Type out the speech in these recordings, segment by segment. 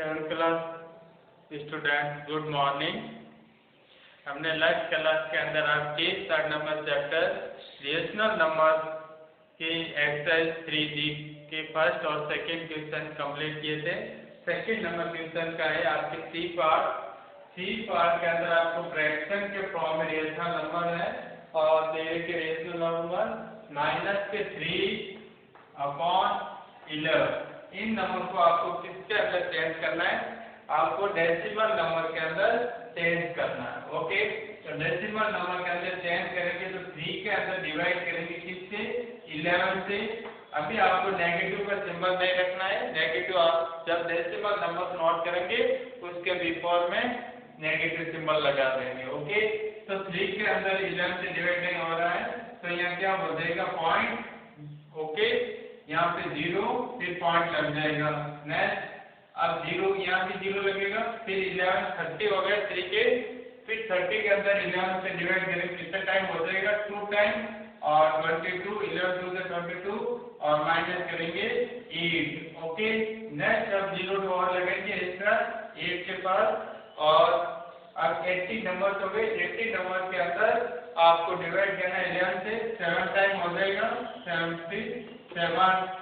7th class student, good morning. हमने last class के अंदर आपके 3rd number chapter rational number की एक्सरसाइज 3D के फर्स्ट और सेकंड क्वेश्चन कंप्लीट किए थे। सेकंड नंबर क्वेश्चन का है आपके सी पार्ट के अंदर आपको फ्रैक्शन के फॉर्म में रेशनल नंबर है और दिए के रेशनल नंबर -3/11। इन नंबर को आपको किसके अंदर चेंज करना है? आपको डेसिमल नंबर के अंदर चेंज करना है। ओके, तो डेसिमल नंबर के अंदर चेंज करेंगे तो 3 के अंदर डिवाइड करेंगे किससे? 11 से। अभी आपको नेगेटिव का सिंबल नहीं रखना है। नेगेटिव आप जब डेसिमल नंबर नोट करेंगे उसके बिफोर में नेगेटिव सिंबल लगा देंगे। ओके, तो 3 के अंदर 11 से डिवाइड नहीं हो रहा है तो यहाँ क्या हो जाएगा? पॉइंट। ओके, यहाँ पे 0 फिर पॉइंट लग जाएगा। नेक्स्ट अब 0 यहाँ भी 0 लगेगा, फिर 11 30 हो गया 3 के, फिर 30 के अंदर 11 से डिवाइड करेंगे कितना टाइम हो जाएगा? 2 टाइम और 22 11 2 से 22 और माइनस करेंगे 8। ओके, नेक्स्ट अब 0 और लगेंगे एक्स्ट्रा 8 के पास और अब 80 नंबर हो गए। 80 नंबर के अंदर आपको डिवाइड करना है 11 से, 7 टाइम हो जाएगा 77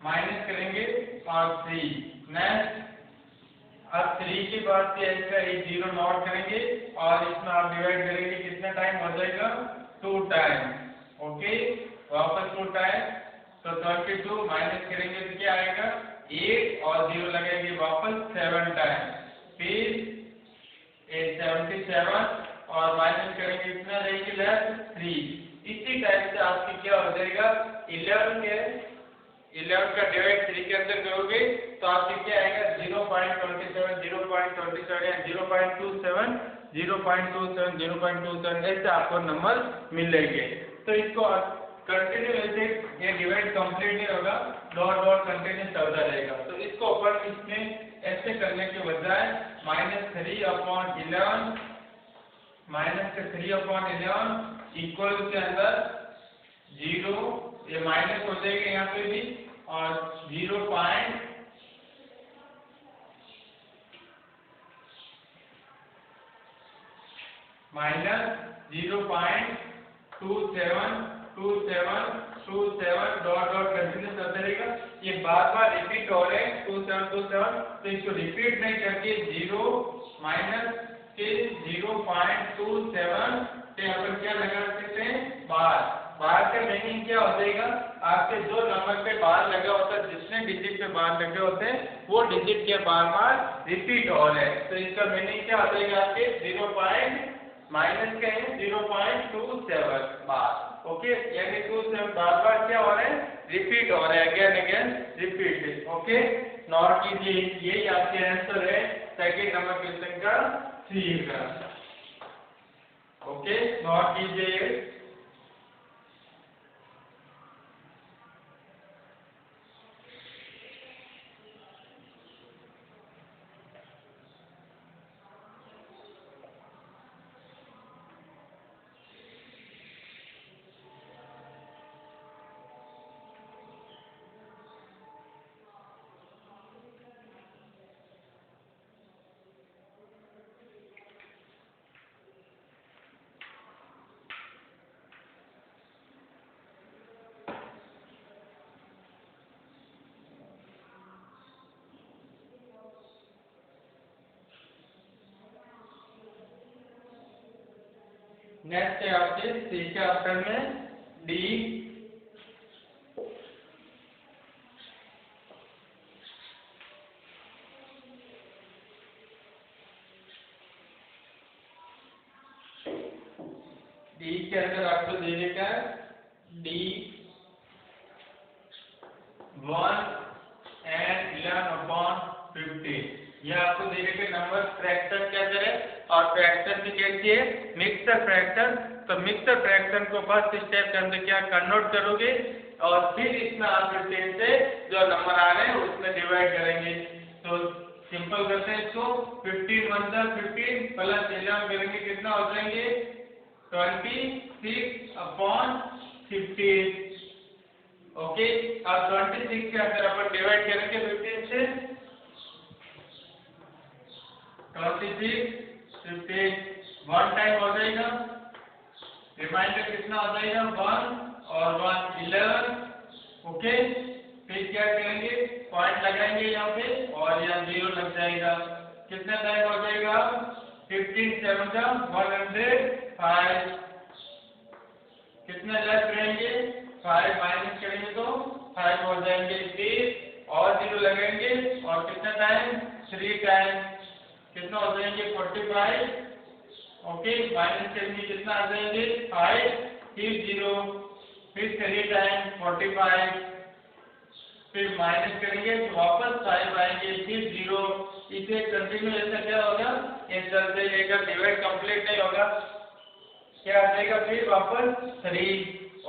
माइनस करेंगे और 3। नेक्स्ट अब 3 के बाद से इसका एक 0 नोट करेंगे और इसमें आप डिवाइड करेंगे कितना टाइम हो जाएगा? 2 टाइम। ओके, वापस 2 टाइम तो 22 माइनस करेंगे तो क्या आएगा? 8 और 0 लगेंगे वापस 7 टाइम, फिर 77 और माइनस करेंगे कितना रहेगी? लेफ्ट 3। इसी टाइप से आपकी क्या हो जाएगा? 11 का डिवाइड 3 के अंदर करोगे तो आपके क्या आएगा? 0.27 0.27 या 0.27 0.27 0.27 ऐसे आपको नंबर मिलेंगे। तो इसको कंटिन्यू ऐसे ये डिवाइड कंप्लीट नहीं होगा, डॉट डॉट कंटिन्यू चलता रहेगा। तो इसको अपन इसमें ऐसे करने के बजाय -3/11 इक्वल के अंदर 0 ये माइनस हो जाएगा यहाँ पे भी और 0.27 डॉट डॉट कंटिन्यू चलता रहेगा। ये बार बार रिपीट हो रहे हैं 2727, तो इसको रिपीट नहीं करके 0 माइनस फिर 0.27 से अपन क्या लगा सकते हैं? बार का मीनिंग क्या हो जाएगा? आपके जो नंबर पे बार लगा होता है, जितने डिजिट पे बार लगे होते हैं वो डिजिट के बार बार रिपीट हो रहे हैं, तो इसका मीनिंग क्या हो जाएगा? आपके 0.27 बार। ओके, यानी 27 बार बार क्या हो रहे हैं? रिपीट हो रहे हैं, अगेन रिपीट। ओके, नोट कीजिए, यही आपके आंसर है सेकंड नंबर क्वेश्चन का सी का। ओके, नोट कीजिए। नेक्स्ट है आपके सी के ऑप्शन में डी। डी के अंदर आपको दे देगा D 1 and 11/50। यह आपको दे देगा नंबर फ्रैक्शन के अंदर है और फ्रैक्शन भी कैसी है? Mixer fraction. तो मिक्सर फ्रैक्शन को फर्स्ट स्टेप के अंदर क्या कन्वर्ट करोगे और फिर इसमें आप 10 से जो नंबर आ रहे हैं उसमें डिवाइड करेंगे। तो सिंपल करते हैं इसको, 15 1 15 प्लस 11 करेंगे कितना हो जाएंगे? 26/15। ओके, अब 26 के अंदर अपन डिवाइड करेंगे 15 से 26, 15, 1 टाइम हो जाएगा, रिमाइंडर कितना हो जाएगा 1 और 1 11। ओके, फिर क्या करेंगे, पॉइंट लगाएंगे यहाँ पे और यहाँ 0 लग जाएगा। कितना टाइम हो जाएगा 15 7 105। कितने लेफ्ट रहेंगे 5 माइनस करेंगे तो 5 हो जाएंगे। फिर और 0 लगाएंगे और कितना टाइम 3 टाइम, कितना हो जाएंगे 45। ओके, माइनस करेंगे कितना आ जाएंगे 5, फिर 0, फिर 3 टाइम 45, फिर माइनस करेंगे तो वापस 5 आएंगे, फिर 0। इसे कंटिन्यू ऐसा क्या होगा, ये चलते रहेगा, डिवाइड कंप्लीट नहीं होगा, क्या आ जाएगा फिर वापस 3।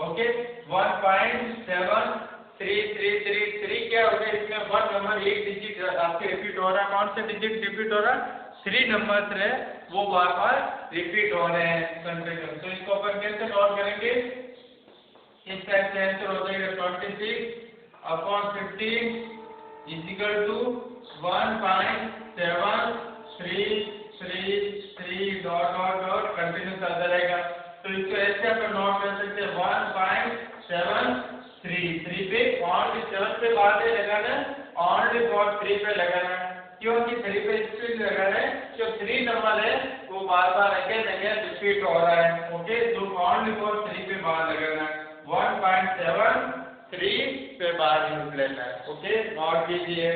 ओके, 1.7333 क्या हो गया, इसमें 1 नंबर एक डिजिट आपके रिपीट हो रहा है। कौन सा डिजिट रिपीट हो रहा है, 3 नंबर है वो बार बार रिपीट हो रहे हैं कंटिन्यू। तो इसको अपन कैसे नोट करेंगे, इस टाइप से आंसर हो जाएगा 26/15 equal to 1.733 dot dot dot continue चलता रहेगा। तो इसको ऐसे अपन नोट कर सकते हैं 1.733 पे ओनली 7 पे बाद लगाना, ओनली फॉर 3 पे लगाना। क्योंकि 3 पे इसलिए लगा रहे हैं जो 3 नंबर है वो बार बार अगेन रिपीट हो रहा है। ओके, तो ओनली फॉर 3 पे बार लगाना है, 1.73 पे बार यूज लेना है। ओके, नोट कीजिए।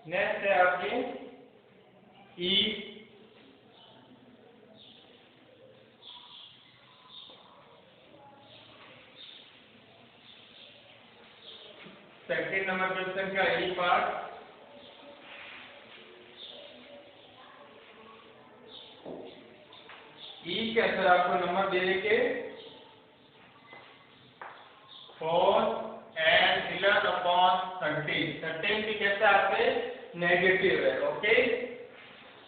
नेक्स्ट है आपके ई, सेकंड नंबर क्वेश्चन का ई पार्ट। ई के अंदर आपको नंबर दे देंगे 4 and 11/13। 13 भी कैसे आपके नेगेटिव है। ओके,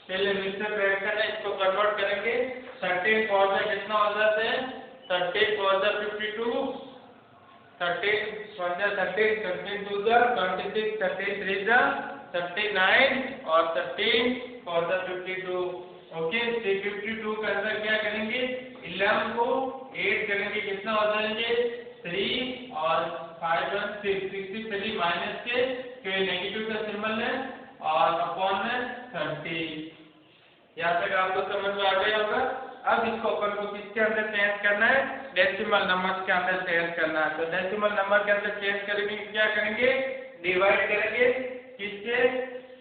पहले मिक्सर फ्रैक्शन है, इसको कन्वर्ट करेंगे। 13 4 से कितना हो जाता है, 13 4 से 52, 13 1 से 13, 13 2 से 26, 13 3 से 39 और 13 4 से 52। ओके, 52 के अंदर क्या करेंगे, 11 को 8 करेंगे, कितना हो जाएंगे 3 और 5 1 6, 63 माइनस के नेगेटिव का सिंबल है और अपॉन में 30। यहाँ तक आपको समझ में आ गया होगा। अब इसको अपन को किसके अंदर चेंज करना है, डेसिमल नंबर के अंदर चेंज करना है। तो डेसिमल नंबर के अंदर चेंज करेंगे, क्या करेंगे, डिवाइड करेंगे, किससे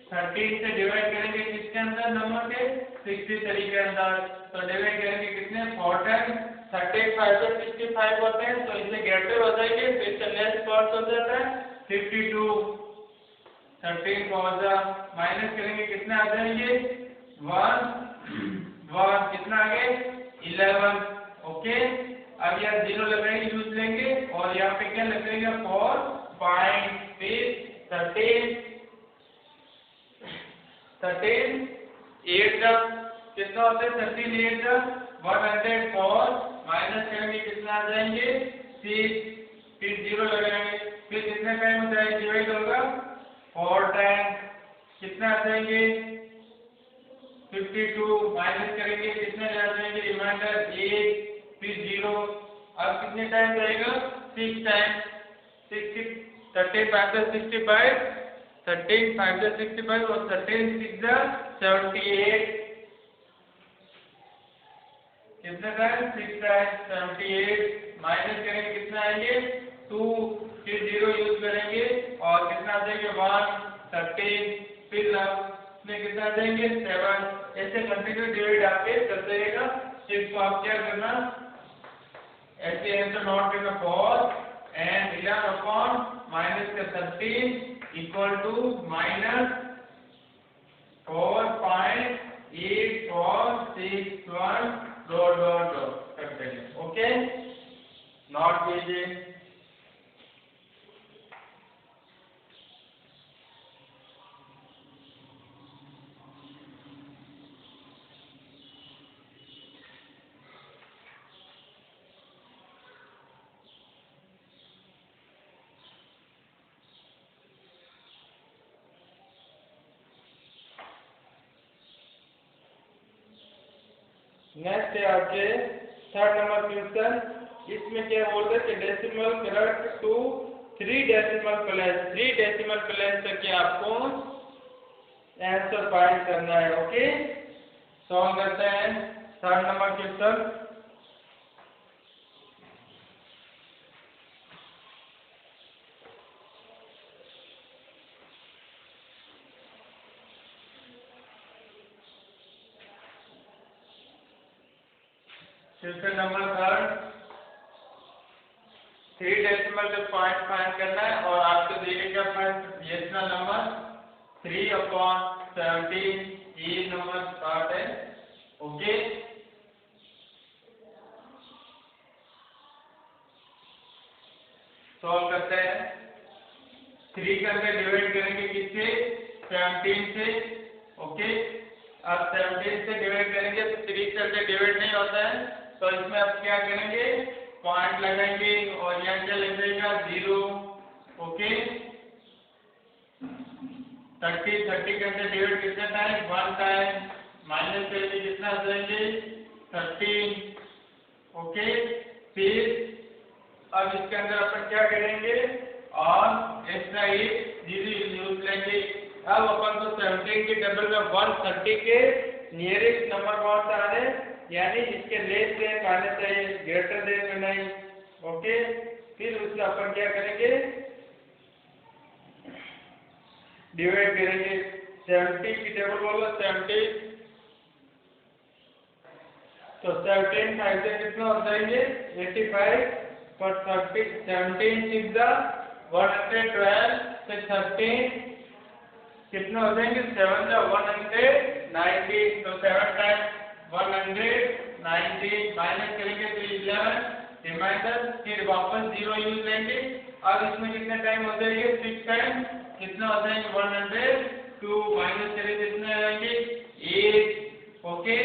13 से डिवाइड करेंगे, किसके अंदर नंबर के 63 के अंदर। तो डिवाइड करेंगे कितने 4 टाइम 35 से 65 होते हैं, तो इससे ग्रेटर हो जाएंगे, तो इससे लेस कॉस्ट हो जाता है 52। 13 को माइनस करेंगे, कितने आ जाएंगे 1 कितना आ गए 11। ओके, अब यहाँ 0 लगाएंगे, यूज लेंगे और यहाँ पे क्या लगेगा 4 5 फिर 13 8 जब कितना होता है 13 8 जब 104 माइनस करेंगे, कितना आ जाएंगे 6, फिर 0 लगाएंगे, फिर कितने टाइम हो जाएगा डिवाइड होगा 4 टाइम, कितना आ जाएंगे 52 माइनस करेंगे, कितने आ जाएंगे रिमाइंडर 8, फिर 0। अब कितने टाइम जाएगा 6 टाइम, 13 5 से 65, 13 5 से 65 और 13 6 से 78, कितने टाइम 6 टाइम 78 माइनस करेंगे, कितना आएंगे 2, फिर 0 यूज करेंगे और कितना आ जाएंगे 1 13, फिर में कितना आ जाएंगे 7। ऐसे कंटिन्यू डिवाइड आपके करते रहेगा। तो इसको आप क्या करना, ऐसे आंसर नॉट करना 4 एंड 11 अपॉन माइनस का 13 equal to minus 4.8461 dot dot dot करते हैं। ओके, नॉट कीजिए। नेक्स्ट है आपके 3rd नंबर क्वेश्चन। इसमें क्या बोल रहे थे, decimal correct to 3 decimal place, 3 decimal place तक के आपको आंसर फाइंड करना है। ओके, सॉल्व करते हैं 3rd number question. Question number 3, 3 decimal के पॉइंट फाइंड करना है और आपको देगा डेसिमल नंबर 3/17 ये नंबर स्टार्ट है। ओके, सॉल्व करते हैं। 3 करके डिवाइड करेंगे किससे, 17 से। ओके, अब 17 से डिवाइड करेंगे तो 3 करके डिवाइड नहीं होता है, तो इसमें आप क्या करेंगे, पॉइंट लगाएंगे और यहाँ क्या लग जाएगा 0। ओके, 30 करके डिवाइड कितने टाइम, 1 टाइम, माइनस करेंगे कितना आ जाएंगे 13। ओके, फिर अब इसके अंदर अपन क्या करेंगे, और एक्स्ट्रा 1 जीरो यूज लेंगे। अब अपन को 17 के टेबल में 130 के नियरेस्ट नंबर कौन सा है, यानी इसके लेस देन आने चाहिए, ग्रेटर देन में नहीं। ओके, फिर उससे अपन क्या करेंगे, डिवाइड करेंगे। 70 की टेबल बोलो 70, तो 17 5 से कितना हो जाएंगे 85 पर 30 17 6 112 से 13 कितना हो जाएंगे 7 190, तो 7 टाइम 190 माइनस करेंगे तो 11 रिमाइंडर, फिर वापस 0 यूज लेंगे। अब इसमें कितने टाइम हो जाएंगे 6 टाइम, कितना हो जाएंगे 102 माइनस करेंगे कितने आएंगे 8। ओके,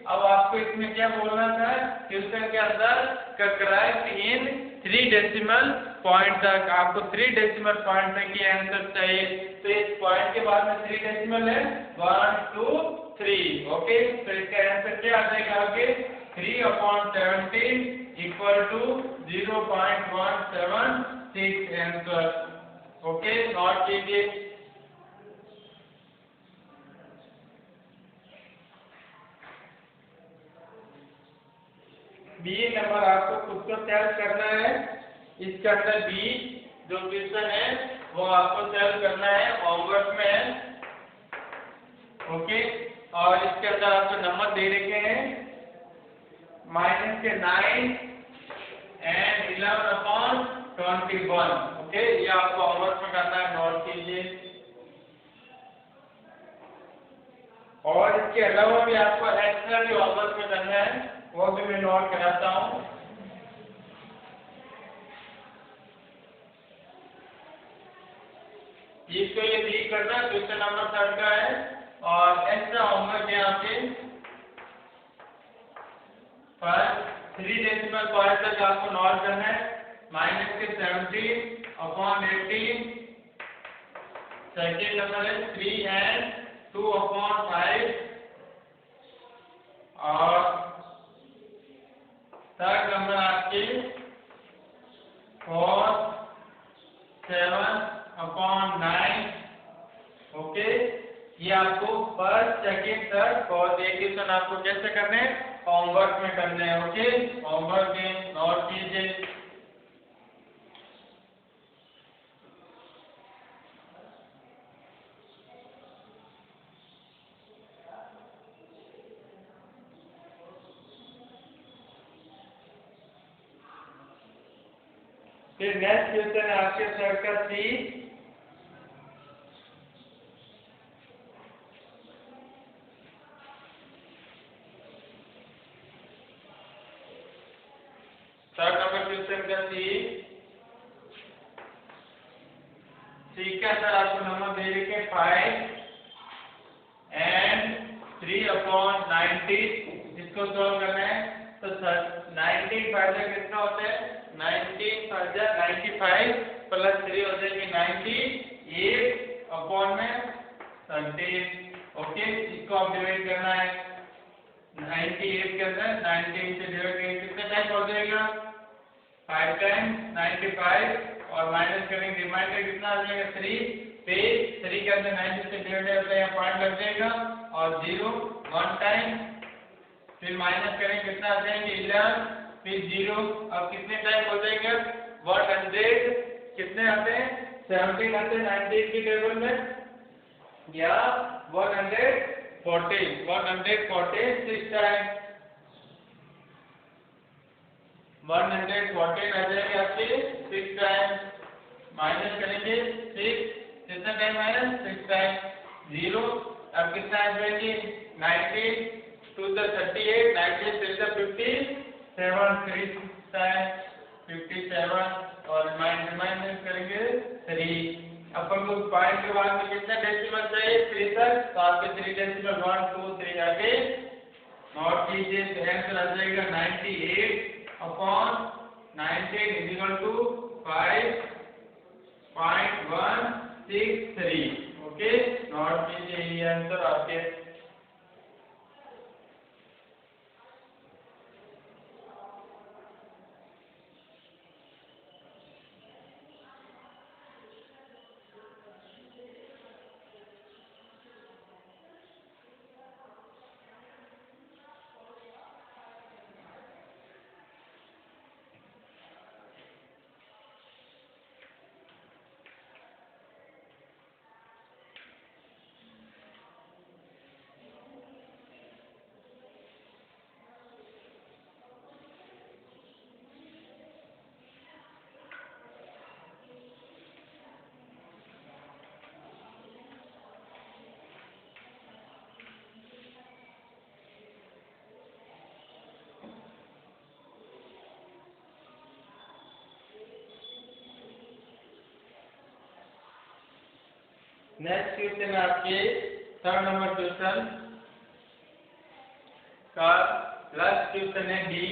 अब आपको इसमें क्या बोलना था, क्वेश्चन के अंदर करेक्ट इन 3 डेसिमल पॉइंट तक, आपको 3 डेसिमल पॉइंट तक की आंसर चाहिए। तो इस पॉइंट के बाद में 3 डेसिमल है 1 2 3। ओके, तो इसका आंसर क्या आ जाएगा आपके 3/17 equal to 0.176 answer. Okay, note कीजिए। बी नंबर आपको खुद को सॉल्व करना है। इसके अंदर बी जो क्वेश्चन है वो आपको सॉल्व करना है, होमवर्क में है। ओके, और इसके अंदर आपको नंबर दे रखे हैं माइनस के 9 एंड 11/21। ओके, ये आपको होमवर्क में करना है, नोट कीजिए। और इसके अलावा भी आपको एक्स्ट्रा भी होमवर्क में करना है, वो भी मैं नोट कराता हूँ। इसको ये डी करना क्वेश्चन नंबर 3 का है, और एक्स्ट्रा होमवर्क है आपके पर 3 डेसिमल पॉइंट तक आपको नोट करना है। माइनस के 17/18, सेकेंड नंबर है 3 एंड 2/5, और थर्ड नंबर आपके 4 7/9। ओके, ये आपको फर्स्ट सेकेंड थर्ड और एक क्वेश्चन आपको कैसे करने हैं, होमवर्क में करने हैं। ओके, होमवर्क में नोट कीजिए। फिर नेक्स्ट क्वेश्चन है आपके थर्ड का सी। थर्ड नंबर क्वेश्चन का सी के अंदर आपको नंबर दे रखे 5 एंड 3/90। इसको सॉल्व करना है तो 19 फाइव कितना होता है 19 5 95 प्लस 3 हो जाएगी 98/13। ओके, इसको आप डिवाइड करना है 98 के अंदर 19 से डिवाइड करेंगे कितने टाइम हो जाएगा 5 टाइम्स 95 और माइनस करेंगे रिमाइंडर कितना आ जाएगा 3 पे 3 के अंदर 90 से डिवाइड होता है यहाँ पॉइंट लग जाएगा और 0 1 टाइम फिर माइनस करेंगे कितना आ जाएंगे 11 फिर 0। अब कितने टाइम हो जाएगा 100 कितने आते हैं 17 आते हैं 98 की टेबल में या 140 6 टाइम 114 आ जाएंगे आपके 6 टाइम माइनस करेंगे 6 कितना टाइम माइनस 6 टाइम 0। अब कितना आ जाएगी 90 to the 38 90 to the 57 3 time 57 और माइनस करेंगे 3। अपन को पॉइंट के बाद में कितना डेसिमल चाहिए 3 तक तो आपके 3 डेसिमल 1 2 3 आके नोट कीजिए तो आंसर आ जाएगा 98/19 is equal to 5.163। Okay, note कीजिए ये आंसर आपके। नेक्स्ट क्वेश्चन है आपके थर्ड नंबर क्वेश्चन का लास्ट क्वेश्चन है डी।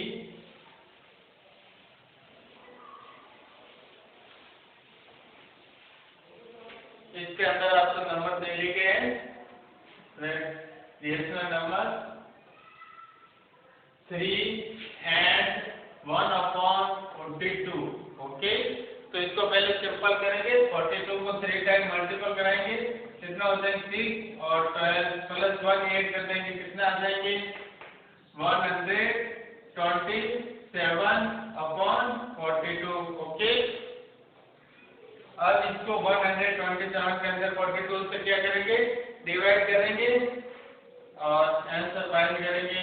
इसके अंदर आपको नंबर दे लिखे हैं रेशनल नंबर 3 and 1/42। ओके, तो इसको पहले सिंपल करेंगे 42 को 3 टाइम मल्टीपल कराएंगे कितना हो जाएगा 6 और 12 प्लस 1 ऐड कर देंगे कितना आ जाएंगे 127/42। ओके, अब इसको 127 के अंदर 42 से क्या करेंगे डिवाइड करेंगे और आंसर फाइंड करेंगे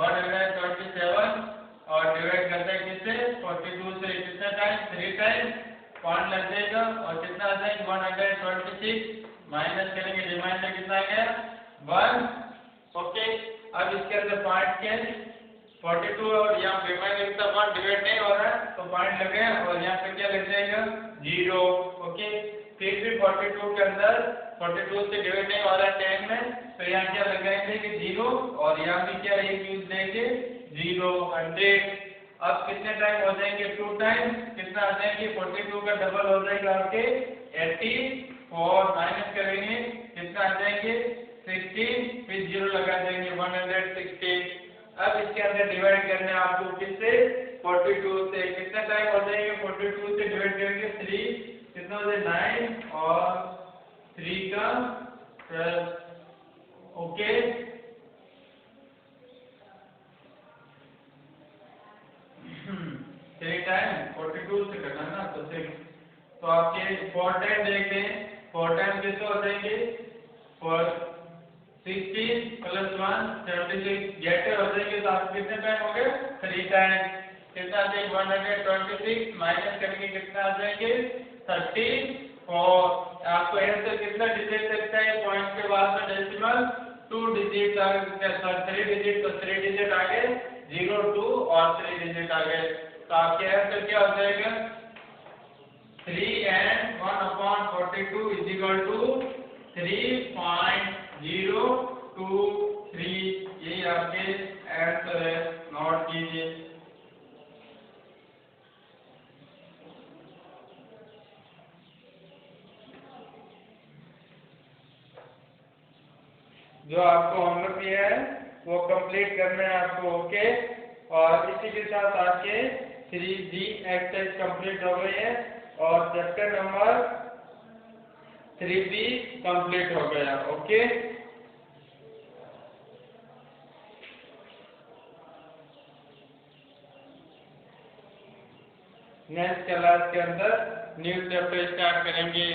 127 और डिवाइड करते हैं किससे 42 से कितना टाइम 3 टाइम पॉइंट लग जाएगा और कितना आ जाएगा 126 माइनस करेंगे रिमाइंडर कितना आ गया 1। ओके, अब इसके अंदर पॉइंट क्या है 42 और यहाँ रिमाइंडर कितना 1 डिवाइड नहीं हो रहा है तो पॉइंट लगे और यहाँ पे क्या लग जाएगा 0। ओके, फिर भी 42 के अंदर 42 से डिवाइड नहीं हो रहा है 10 में तो यहाँ क्या लगाएंगे कि 0 और यहाँ भी क्या एक यूज देंगे 0 100। अब कितने टाइम हो जाएंगे 2 टाइम कितना आ जाएंगे 42 का डबल हो जाएगा आपके 80 और माइनस करेंगे कितना आ जाएंगे 16 फिर 0 लगा देंगे 116। अब इसके अंदर डिवाइड करने आपको किससे 42 से कितना टाइम हो जाएगा 42 से डिवाइड करेंगे 3 कितना हो जाएगा 9 और 3 का 12। ओके, थ्री टाइम 42 से करना ना तो 6 तो आपके 4 टाइम देखते हैं 4 टाइम कितने हो जाएंगे 16 प्लस 1 76 गेटर हो जाएंगे तो आप कितने टाइम हो गए 3 टाइम कितना आ जाएगा 126 माइनस करेंगे कितना आ जाएंगे 34। आपको आंसर कितना डिजिट लगता है पॉइंट के बाद में डेसिमल 2 डिजिट आ गए 3 डिजिट तो 3 डिजिट आ गए 0 2 और 3 डिजिट आ गए तो आपके आंसर क्या हो जाएगा 3 and 1/42 is equal to 3.023 यही आपके आंसर है नोट कीजिए। जो आपको होमवर्क दिया है वो कंप्लीट करना है आपको ओके। और इसी के साथ आपके 3D एक्सरसाइज कंप्लीट हो गई है और चैप्टर नंबर 3B कंप्लीट हो गया ओके। नेक्स्ट क्लास के अंदर न्यू चैप्टर स्टार्ट करेंगे।